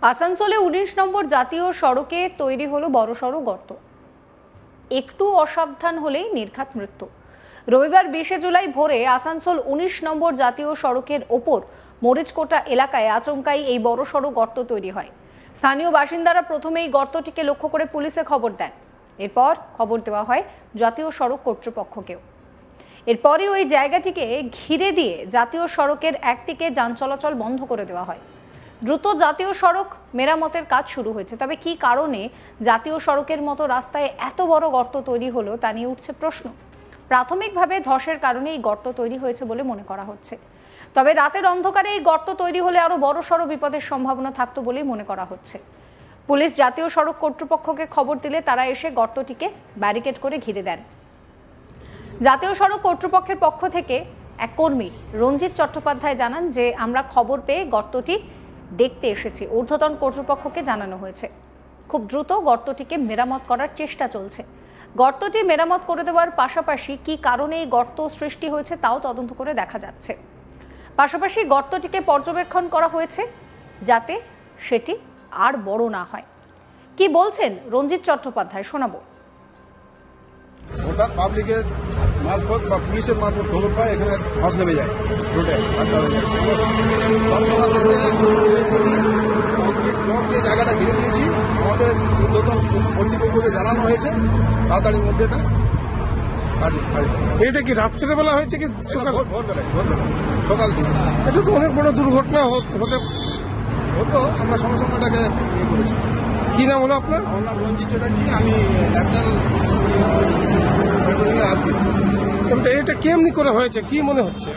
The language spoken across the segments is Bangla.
আসানসোলে ১৯ নম্বর জাতীয় সড়কে তৈরি হলো বড়সড় গর্ত। একটু অসাবধান হলেই নির্ঘাত মৃত্যু। রবিবার ২০ জুলাই ভোরে আসানসোল ১৯ নম্বর জাতীয় সড়কের ওপর মরিচকোটা এলাকায় আচমকাই এই বড়সড় গর্ত তৈরি হয়। স্থানীয় বাসিন্দারা প্রথমেই গর্তটিকে লক্ষ্য করে পুলিশে খবর দেন। এরপর খবর দেওয়া হয় জাতীয় সড়ক কর্তৃপক্ষকেও। এরপরই ওই জায়গাটিকে ঘিরে দিয়ে জাতীয় সড়কের একদিকে যান চলাচল বন্ধ করে দেওয়া হয়। দ্রুত জাতীয় সড়ক মেরামতের কাজ শুরু হয়েছে। তবে কি কারণে জাতীয় সড়কের মতো রাস্তায় এত বড় গর্ত তৈরি হলো তা নিয়ে উঠছে প্রশ্ন। প্রাথমিকভাবে ধসের কারণে এই গর্ত তৈরি হয়েছে বলে মনে করা হচ্ছে। তবে রাতের অন্ধকারে এই গর্ত তৈরি হলে আরো বড়সড় বিপদের সম্ভাবনা থাকতো বলেই মনে করা হচ্ছে। পুলিশ জাতীয় সড়ক কর্তৃপক্ষকে খবর দিলে তারা এসে গর্তটিকে ব্যারিকেড করে ঘিরে দেন। জাতীয় সড়ক কর্তৃপক্ষের পক্ষ থেকে এক কর্মী রঞ্জিত চট্টোপাধ্যায় জানান যে আমরা খবর পেয়ে গর্তটি দেখতে এসেছি। ঊর্ধ্বতন কর্তৃপক্ষকে জানানো হয়েছে। খুব দ্রুত গর্তটিকে মেরামত করার চেষ্টা চলছে। গর্তটি মেরামত করে দেওয়ার পাশাপাশি কি কারণে এই গর্ত সৃষ্টি হয়েছে তাও তদন্ত করে দেখা যাচ্ছে। পাশাপাশি গর্তটিকে পর্যবেক্ষণ করা হয়েছে যাতে সেটি আর বড় না হয়। কি বলছেন রঞ্জিত চট্টোপাধ্যায় শোনাবো। ওটা পাবলিকের মারফত বা পুলিশের মারফত খবর পায় এখানে ধস নেমে যায় রোডে। যে জায়গাটা ঘিরে দিয়েছি আমাদের ঊর্ধ্বতন কর্তৃপক্ষকে জানানো হয়েছে তাড়াতাড়ির মধ্যে এটা কি রাত্রেবেলা হয়েছে কি ভোরবেলায় সকাল থেকে? এটা তো অনেক বড় দুর্ঘটনা হতে হতো। আমরা সঙ্গে সঙ্গে এটাকে ইয়ে করেছি। কি নাম হলো আপনার? আমার নাম রঞ্জিত চ্যাটার্জি, আমি ন্যাশনাল। এটা কেমনি করে হয়েছে কি মনে হচ্ছে?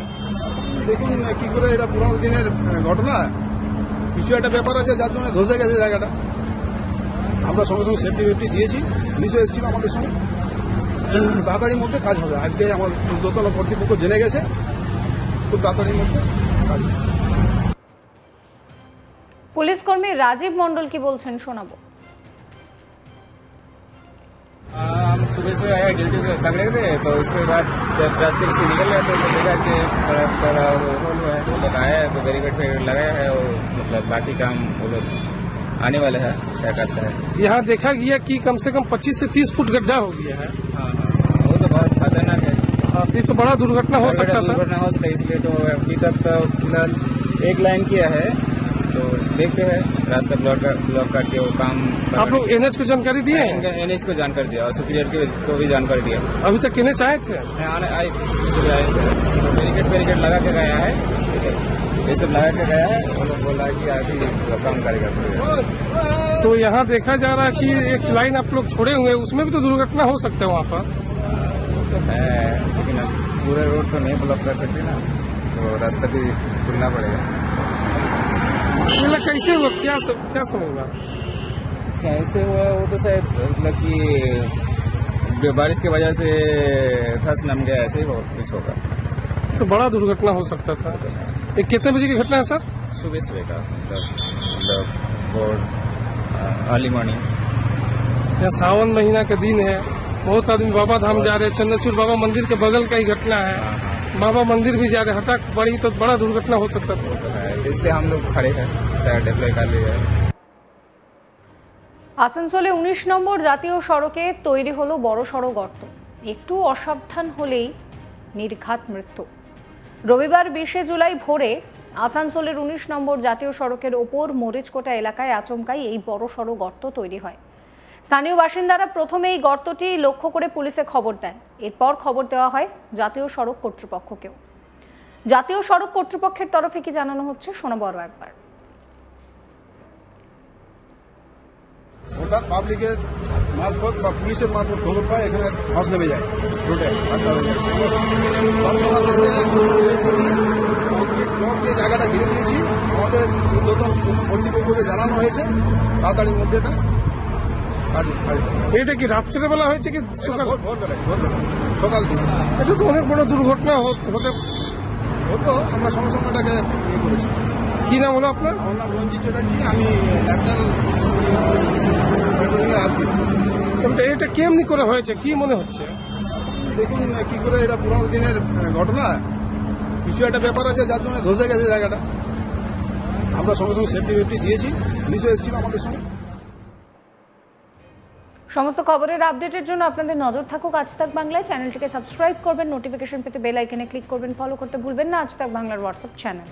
দেখুন কি করে, এটা পুরোনো দিনের ঘটনা, কিছু একটা ব্যাপার আছে যার জন্য ধসে গেছে জায়গাটা। আমরা সঙ্গে সঙ্গে সেফটি দিয়েছি, পুলিশও এসেছিল আমাদের সঙ্গে। তাড়াতাড়ির মধ্যে কাজ হবে। আজকে আমার ঊর্ধ্বতন কর্তৃপক্ষ জেনে গেছে, খুব তাড়াতাড়ির মধ্যে কাজ হবে। পুলিশ কর্মী রাজীব মন্ডল কি বলছেন শোনাবো। हम सुबह से आए ड्यूटी से पकड़े थे, तो उसके बाद जब रास्ते से निकल गए तो देखा कि बड़ा होल हुआ है। तो लगाया है, बैरिकेड पे लगाया है और मतलब बाकी काम वो लोग आने वाले हैं क्या करता है। यहाँ देखा गया कि कम से कम 25 से 30 फुट गड्ढा हो गया है। हाँ, वो तो बहुत खतरनाक है। ये तो बड़ा दुर्घटना हो सकता था। दुर्घटना हो सकता है, इसलिए तो अभी तक तो फिलहाल एक लाइन किया है, तो देखते हैं रास्ता ब्लॉक करके वो काम। आप लोग एनएच को जानकारी दिए? एनएच को जानकारी दिया और सुपीरियर को भी जानकारी दिया। अभी तक एनएच आए थे? बैरिकेड लगा के गया है, ये सब लगा के गया है। वो लोग बोला कि आगे काम करेगा। तो यहाँ देखा जा रहा है कि एक लाइन आप लोग छोड़े हुए, उसमें भी तो दुर्घटना हो सकता है वहाँ पर। तो है, लेकिन पूरा रोड तो नहीं ब्लॉक कर सकते ना, तो रास्ता भी खुलना पड़ेगा। कैसे हुआ, क्या समझना कैसे हुआ वो तो शायद मतलब कि बारिश की वजह से धस नम गया, ऐसे ही कुछ होगा। तो बड़ा दुर्घटना हो सकता था। ये कितने बजे की घटना है सर? सुबह का मतलब बहुत अर्ली मॉर्निंग। यहाँ सावन महीना का दिन है, बहुत आदमी बाबा धाम जा रहे हैं। चंद्रचूर बाबा मंदिर के बगल का ही घटना है। बाबा मंदिर भी जा रहे, हटाक पड़ी तो बड़ा दुर्घटना हो सकता था। इसलिए हम लोग खड़े हैं, साइड अप्लाई कर लिए। আসানসোলে ১৯ নম্বর জাতীয় সড়কে তৈরি হলো বড়সড় গর্ত। একটু অসাবধান হলেই নির্ঘাত মৃত্যু। রবিবার ২০ জুলাই ভোরে আসানসোলের ১৯ নম্বর জাতীয় সড়কের ওপর মরিচকোটা এলাকায় আচমকাই এই বড়সড় গর্ত তৈরি হয়। স্থানীয় বাসিন্দারা প্রথমে এই গর্তটি লক্ষ্য করে পুলিশে খবর দেন। এরপর খবর দেওয়া হয় জাতীয় সড়ক কর্তৃপক্ষকেও। জাতীয় সড়ক কর্তৃপক্ষের তরফে কি জানানো হচ্ছে শোনাবো আরো একবার। ওটা পাবলিকের মারফত বা পুলিশের মারফত খবর পায় এখানে ধস নেমে যায় রোডে। যে জায়গাটা ঘিরে দিয়েছি আমাদের ঊর্ধ্বতন কর্তৃপক্ষকে জানানো হয়েছে তাড়াতাড়ির মধ্যে কাজ হবে। এটা কি রাত্রেবেলা হয়েছে কি ভোরবেলায় সকাল থেকে? এটা তো অনেক বড় দুর্ঘটনা হতো। আমরা সঙ্গে সঙ্গে এটাকে ইয়ে করেছি। কি নাম হলো আপনার? আমার নাম রঞ্জিত চ্যাটার্জি, আমি ন্যাশনাল। এটা কেমনি করে হয়েছে কি মনে হচ্ছে? দেখুন কি করে, এটা পুরোনো দিনের ঘটনা, কিছু একটা ব্যাপার আছে যার জন্য ধসে গেছে জায়গাটা। আমরা সঙ্গে সঙ্গে সেফটি দিয়েছি, পুলিশও এসেছিল আমাদের সঙ্গে। সমস্ত খবরের আপডেটের জন্য আপনাদের নজর থাকুক আজ তাক বাংলায়। চ্যানেলটিকে সাবস্ক্রাইব করবেন, নোটিফিকেশন পেতে বেল আইকনে ক্লিক করবেন, ফলো করতে ভুলবেন না আজ তাক বাংলার হোয়াটসঅ্যাপ চ্যানেল।